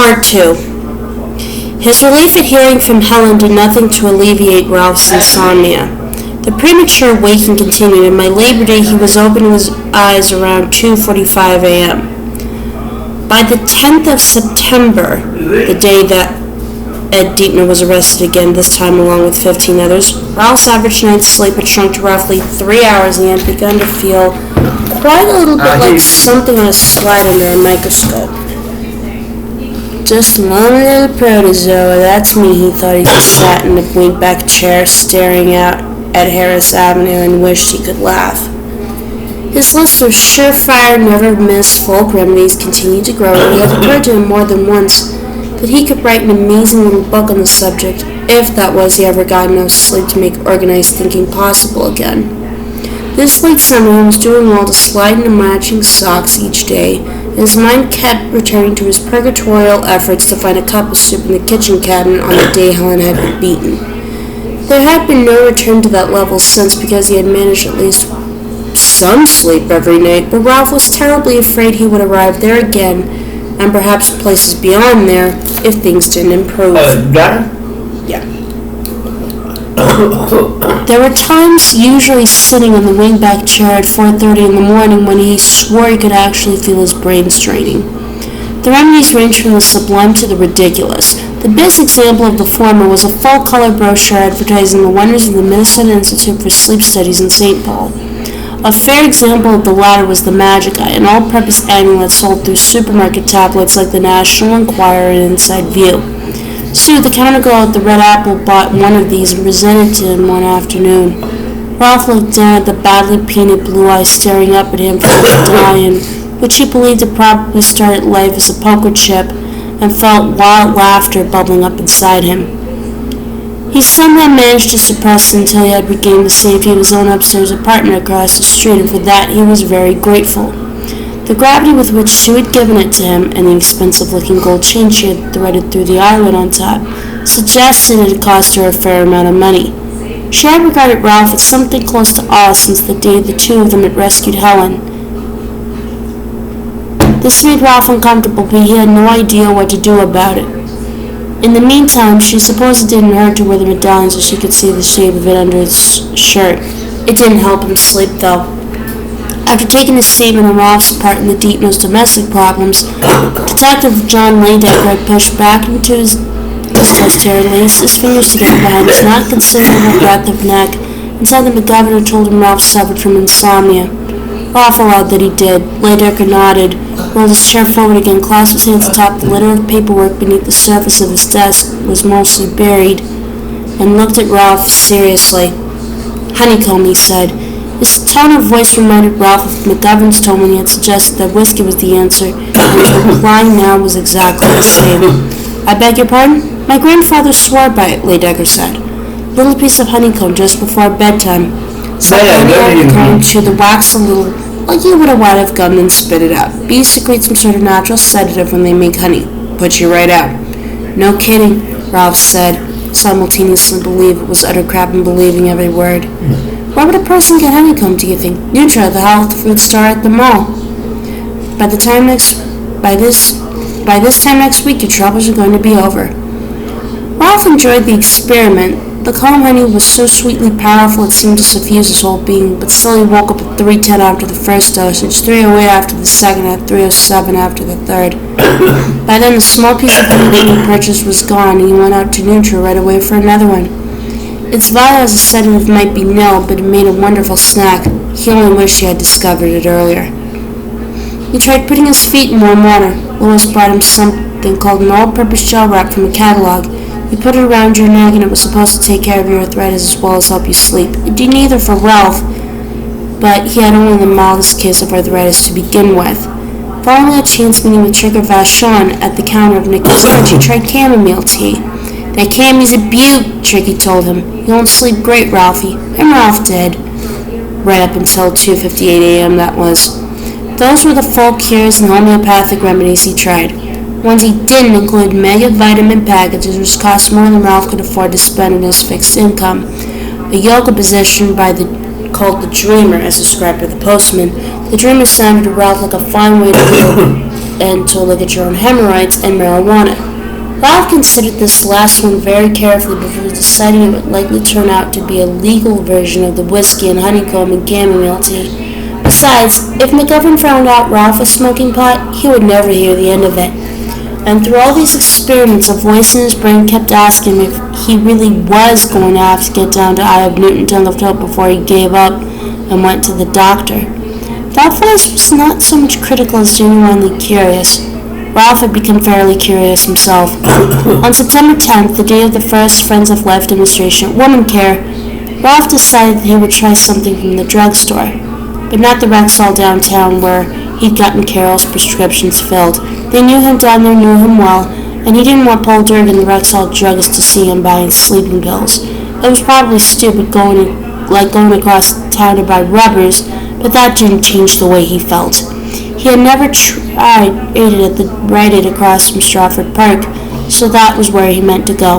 Part 2. His relief at hearing from Helen did nothing to alleviate Ralph's insomnia. The premature waking continued, and by Labor Day he was opening his eyes around 2:45 a.m. By the 10th of September, the day that Ed Dietner was arrested again, this time along with 15 others, Ralph's average night's sleep had shrunk to roughly 3 hours, and he had begun to feel quite a little bit like something on a slide under a microscope. Just one little protozoa, that's me, he thought as he sat in a wing-back chair staring out at Harris Avenue and wished he could laugh. His list of surefire, never-miss folk remedies continued to grow, and it had occurred to him more than once that he could write an amazing little book on the subject, if that was he ever got enough sleep to make organized thinking possible again. This late summer he was doing well to slide into matching socks each day, and his mind kept returning to his purgatorial efforts to find a cup of soup in the kitchen cabinet on the day Helen had been beaten. There had been no return to that level since, because he had managed at least some sleep every night, but Ralph was terribly afraid he would arrive there again, and perhaps places beyond there, if things didn't improve. Yeah. There were times, usually sitting in the wing-back chair at 4:30 in the morning, when he swore he could actually feel his brain straining. The remedies ranged from the sublime to the ridiculous. The best example of the former was a full-color brochure advertising the wonders of the Minnesota Institute for Sleep Studies in St. Paul. A fair example of the latter was the Magic Eye, an all-purpose amulet sold through supermarket tabloids like the National Enquirer and Inside View. Sue, the counter girl at the Red Apple, bought one of these and presented it to him one afternoon. Ralph looked down at the badly painted blue eyes staring up at him from the medallion, which he believed had probably started life as a poker chip, and felt wild laughter bubbling up inside him. He somehow managed to suppress it until he had regained the safety of his own upstairs apartment across the street, and for that he was very grateful. The gravity with which Sue had given it to him, and the expensive-looking gold chain she had threaded through the eyelet on top, suggested it had cost her a fair amount of money. She had regarded Ralph as something close to awe since the day the two of them had rescued Helen. This made Ralph uncomfortable, but he had no idea what to do about it. In the meantime, she supposed it didn't hurt to wear the medallion so she could see the shape of it under his shirt. It didn't help him sleep, though. After taking his statement on Ralph's part in the Dietner's domestic problems, Detective John Laydecker had pushed back into his desk chair and laced his fingers together behind his not considerable breadth of neck, and said that the governor told him Ralph suffered from insomnia. Ralph allowed that he did. Laydecker nodded, rolled his chair forward again, clasped his hands atop the litter of paperwork beneath the surface of his desk was mostly buried, and looked at Ralph seriously. "Honeycomb," he said. His tone of voice reminded Ralph of McGovern's tone when he had suggested that whiskey was the answer, and his reply now was exactly the same. "I beg your pardon? My grandfather swore by it," Laydecker said. "Little piece of honeycomb just before bedtime." Said honeycomb to the wax a little, like you would a wad of gum, then spit it out. Bees secrete some sort of natural sedative when they make honey. Puts you right out. "No kidding," Ralph said, simultaneously believe it was utter crap and believing every word. "Why would a person get honeycomb, do you think? Nutra, the health food store at the mall. By this time next week, your troubles are going to be over." Ralph enjoyed the experiment. The calm honey was so sweetly powerful it seemed to suffuse his whole being, but still he woke up at 3:10 after the first dosage, 3:08 after the second, and 3:07 after the third. By then, the small piece of honey that he purchased was gone, and he went out to Nutra right away for another one. Its value as a sedative might be nil, but it made a wonderful snack. He only wished he had discovered it earlier. He tried putting his feet in warm water. Lois brought him something called an all-purpose gel wrap from a catalog. You put it around your neck, and it was supposed to take care of your arthritis as well as help you sleep. It did neither for Ralph, but he had only the mildest case of arthritis to begin with. Following a chance meeting with Trigger Vachon at the counter of Nicky's Lunch, he tried chamomile tea. "That cammy's a beaut," Tricky told him. "You won't sleep great, Ralphie." And Ralph did. Right up until 2:58 a.m. that was. Those were the folk cures and homeopathic remedies he tried. Ones he didn't include mega vitamin packages, which cost more than Ralph could afford to spend in his fixed income. A yoga position called the Dreamer, as described by the postman. The Dreamer sounded to Ralph like a fine way to feel and to look at your own hemorrhoids and marijuana. Ralph considered this last one very carefully before deciding it would likely turn out to be a legal version of the whiskey and honeycomb and chamomile tea. Besides, if McGovern found out Ralph was smoking pot, he would never hear the end of it. And through all these experiments, a voice in his brain kept asking him if he really was going to have to get down to Eye of Newton tongue of tope before he gave up and went to the doctor. That voice was not so much critical as genuinely curious. Ralph had become fairly curious himself. On September 10th, the day of the first Friends of Life demonstration at Woman Care, Ralph decided that he would try something from the drugstore, but not the Rexall downtown where he'd gotten Carol's prescriptions filled. They knew him down there, knew him well, and he didn't want Paul Durgan, the Rexall druggist, to see him buying sleeping pills. It was probably stupid going across town to buy rubbers, but that didn't change the way he felt. He had never tried aided at the Rite Aid across from Stratford Park, so that was where he meant to go.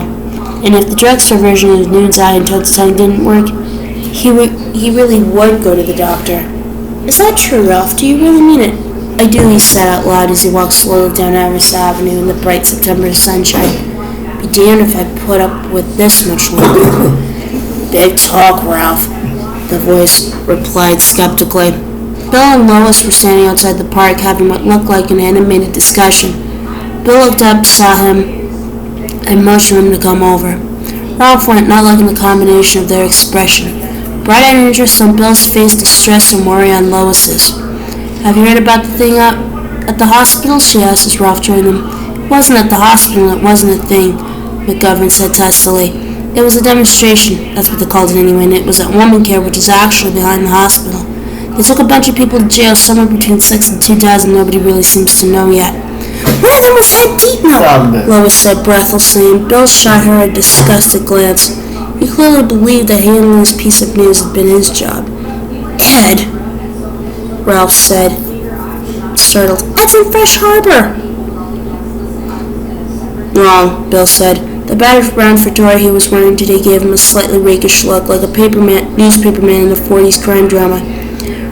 And if the drugstore version of Noon's Eye and Toad's Tongue didn't work, he really would go to the doctor. Is that true, Ralph? Do you really mean it? I do, he said out loud as he walked slowly down Amherst Avenue in the bright September sunshine. Be damned if I put up with this much longer. Big talk, Ralph, the voice replied skeptically. Bill and Lois were standing outside the park having what looked like an animated discussion. Bill looked up, saw him, and motioned him to come over. Ralph went, not liking the combination of their expression. Bright-eyed interest on Bill's face, distress and worry on Lois's. Have you heard about the thing up at the hospital? She asked as Ralph joined them. It wasn't at the hospital, it wasn't a thing, McGovern said testily. It was a demonstration, that's what they called it anyway, and it was at Woman Care, which is actually behind the hospital. They took a bunch of people to jail, somewhere between 6 and 2 dozen, nobody really seems to know yet. One of them was Ed Deepno, Lois said breathlessly, and Bill shot her a disgusted glance. He clearly believed that handling this piece of news had been his job. Ed, Ralph said, startled. Ed's in Fresh Harbor. Wrong, Bill said. The battered brown fedora he was wearing today gave him a slightly rakish look, like a newspaper man in a 40s crime drama.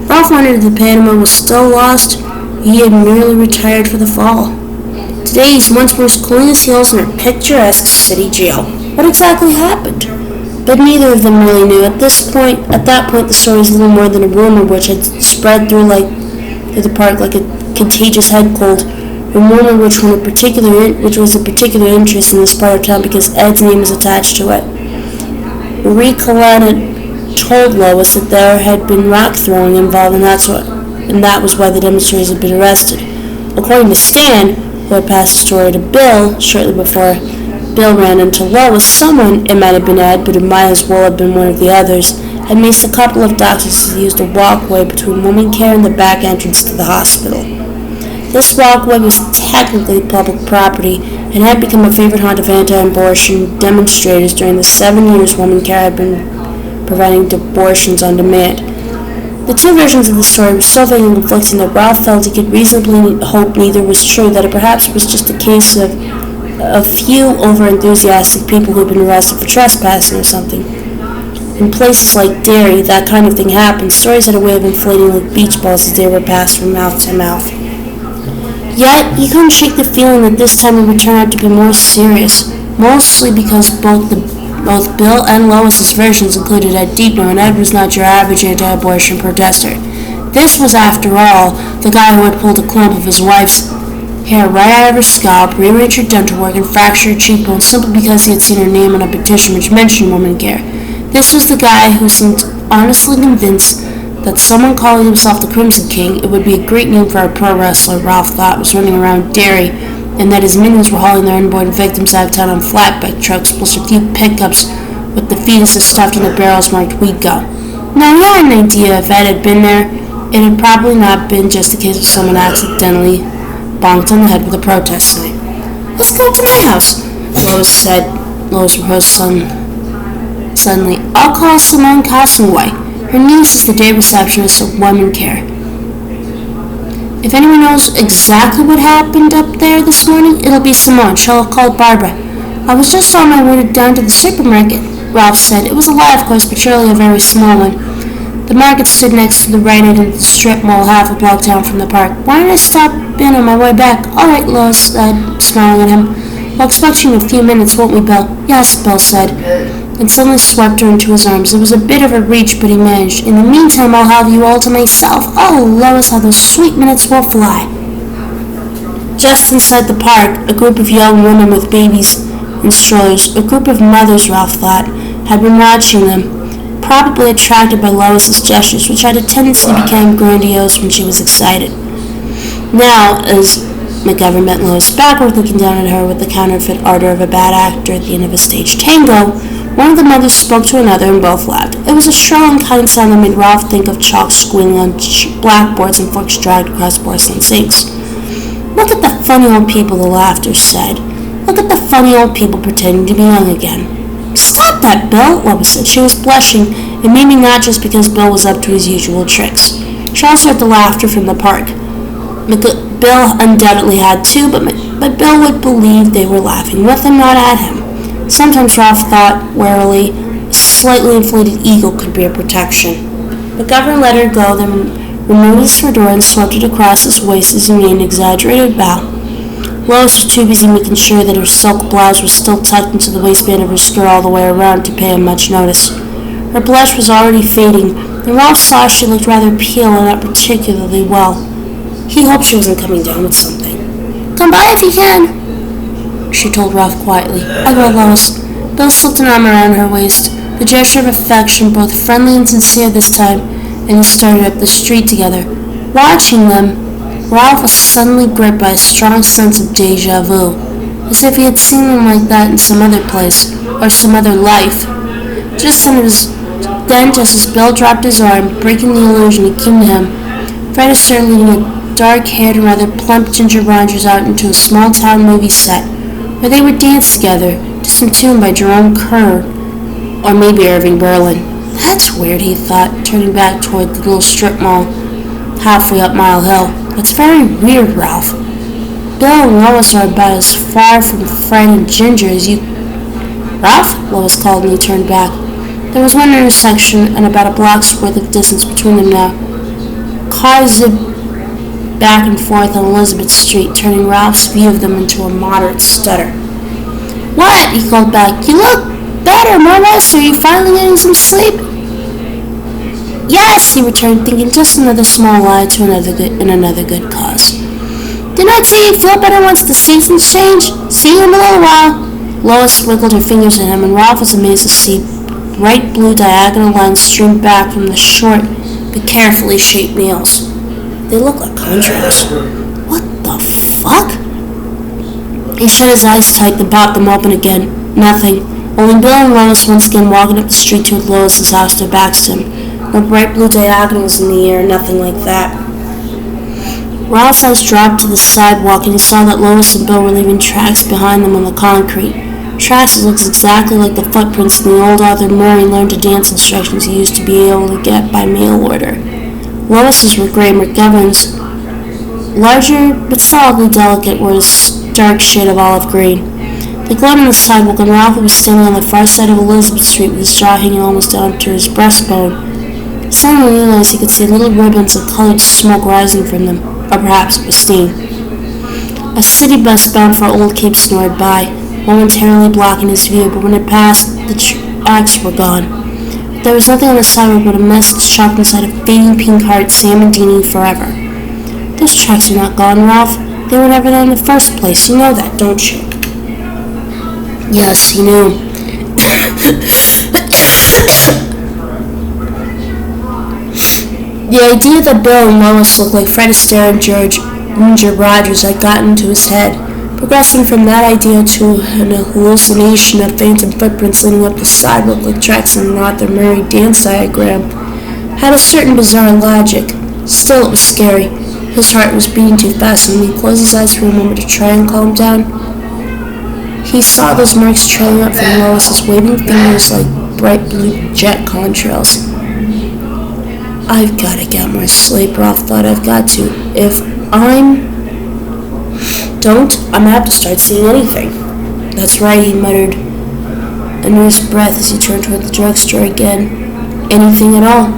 Ralph wondered if the Panama was still lost. He had merely retired for the fall. Today he's once more cooling his heels in a picturesque city jail. What exactly happened? But neither of them really knew. At that point, the story was little more than a rumor which had spread through the park like a contagious head cold. A rumor which was of particular interest in this part of town because Ed's name was attached to it. Marie Collin had told Lois that there had been rock throwing involved, and that was why the demonstrators had been arrested. According to Stan, who had passed the story to Bill shortly before Bill ran into Lois, someone, it might have been Ed, but it might as well have been one of the others, had maced a couple of doctors who used a walkway between Woman Care and the back entrance to the hospital. This walkway was technically public property and had become a favorite haunt of anti-abortion demonstrators during the 7 years Woman Care had been providing abortions on demand. The two versions of the story were so vague and conflicting that Ralph felt he could reasonably hope neither was true, that it perhaps was just a case of a few over-enthusiastic people who had been arrested for trespassing or something. In places like Derry, that kind of thing happened. Stories had a way of inflating like beach balls as they were passed from mouth to mouth. Yet, he couldn't shake the feeling that this time it would turn out to be more serious, mostly because both Bill and Lois's versions included Ed Deepno, and Ed was not your average anti-abortion protester. This was, after all, the guy who had pulled a clump of his wife's hair right out of her scalp, rearranged her dental work, and fractured her cheekbone simply because he had seen her name on a petition which mentioned Woman Care. This was the guy who seemed honestly convinced that someone calling himself the Crimson King, it would be a great name for a pro wrestler, Ralph thought, was running around Derry, and that his minions were hauling their unborn victims out of town on flatbed trucks, plus a few pickups with the fetuses stuffed in the barrels marked "We Go." Now, he had an idea if Ed had been there, it had probably not been just a case of someone accidentally bonked on the head with a protest sign. Let's go to my house, Lois proposed suddenly. I'll call Simone Castaway. Her niece is the day receptionist at Woman Care. If anyone knows exactly what happened up there this morning, it'll be Simone. She'll call Barbara. I was just on my way down to the supermarket, Ralph said. It was a lie, of course, but surely a very small one. The market stood next to the right end of the strip mall half a block down from the park. "Why did I stop in on my way back?" "All right," Lois said, smiling at him. "We'll expect you in a few minutes, won't we, Bill?" "Yes," Bill said, and suddenly swept her into his arms. It was a bit of a reach, but he managed. "In the meantime, I'll have you all to myself. Oh, Lois, how those sweet minutes will fly." Just inside the park, a group of young women with babies in strollers, a group of mothers, Ralph thought, had been watching them, probably attracted by Lois's gestures, which had a tendency to become grandiose when she was excited. Now, as McGovern met Lois backward, looking down at her with the counterfeit ardor of a bad actor at the end of a staged tango, one of the mothers spoke to another and both laughed. It was a shrill and kind sound that made Ralph think of chalk squealing on blackboards and forks dragged across porcelain sinks. "Look at the funny old people," the laughter said. "Look at the funny old people pretending to be young again." "Stop that, Bill," Lois said. She was blushing, and maybe not just because Bill was up to his usual tricks. She also heard the laughter from the park. Bill undoubtedly had too, but Bill would believe they were laughing with him, not at him. Sometimes, Ralph thought warily, a slightly inflated ego could be a protection. McGovern let her go, then removed his fedora and swept it across his waist as he made an exaggerated bow. Lois was too busy making sure that her silk blouse was still tucked into the waistband of her skirt all the way around to pay him much notice. Her blush was already fading, and Ralph saw she looked rather pale and not particularly well. He hoped she wasn't coming down with something. "Come by if you can," she told Ralph quietly. "I will, Lois." Bill slipped an arm around her waist, the gesture of affection, both friendly and sincere this time, and he started up the street together. Watching them, Ralph was suddenly gripped by a strong sense of déjà vu, as if he had seen them like that in some other place, or some other life. Then, just as Bill dropped his arm, breaking the illusion, it came to him. Fred Astaire leading a dark-haired and rather plump Ginger Rogers out into a small-town movie set, where they would dance together to some tune by Jerome Kern, or maybe Irving Berlin. "That's weird," he thought, turning back toward the little strip mall halfway up Mile Hill. "It's very weird, Ralph. Bill and Lois are about as far from Fred and Ginger as you—" "Ralph?" Lois called, and he turned back. There was one intersection and about a block's worth of distance between them now. Cars zipped back and forth on Elizabeth Street, turning Ralph's view of them into a moderate stutter. "What?" he called back. "You look better, Lois. Are you finally getting some sleep?" "Yes," he returned, thinking just another small lie to another good cause. "Didn't I tell you you'd feel better once the seasons change? See you in a little while." Lois wiggled her fingers at him, and Ralph was amazed to see bright blue diagonal lines stream back from the short but carefully shaped nails. They looked like contrails. "What the fuck?" He shut his eyes tight, then popped them open again. Nothing. Only Bill and Lois once again walking up the street to Lois's house, their backs to him. No bright blue diagonals in the air, nothing like that. Ralph's eyes dropped to the sidewalk, and he saw that Lois and Bill were leaving tracks behind them on the concrete. Tracks that looked exactly like the footprints in the old Arthur Murray learned to dance instructions he used to be able to get by mail order. Lois's were gray, McGovern's, larger but solidly delicate, were a dark shade of olive green. They glowed on the sidewalk, and Ralph was standing on the far side of Elizabeth Street with his jaw hanging almost down to his breastbone. He suddenly realized he could see little ribbons of colored smoke rising from them, or perhaps it was steam. A city bus bound for Old Cape snored by, momentarily blocking his view, but when it passed, the tracks were gone. There was nothing on the sidewalk but a message chalked inside a fading pink heart, "Sam and Deanie forever." "Those tracks are not gone, Ralph. They were never there in the first place. You know that, don't you?" Yes, he knew. The idea that Bill and Lois looked like Fred Astaire and Ginger Rogers had gotten into his head, progressing from that idea to an hallucination of phantom footprints leading up the sidewalk like tracks in an Arthur Murray dance diagram, had a certain bizarre logic. Still, it was scary. His heart was beating too fast, and when he closed his eyes for a moment to try and calm down, he saw those marks trailing up from Lois's waving fingers like bright blue jet contrails. "I've got to get more sleep," Ralph thought. "I've got to. If I'm have to start seeing anything." "That's right," he muttered under his breath as he turned toward the drugstore again. "Anything at all."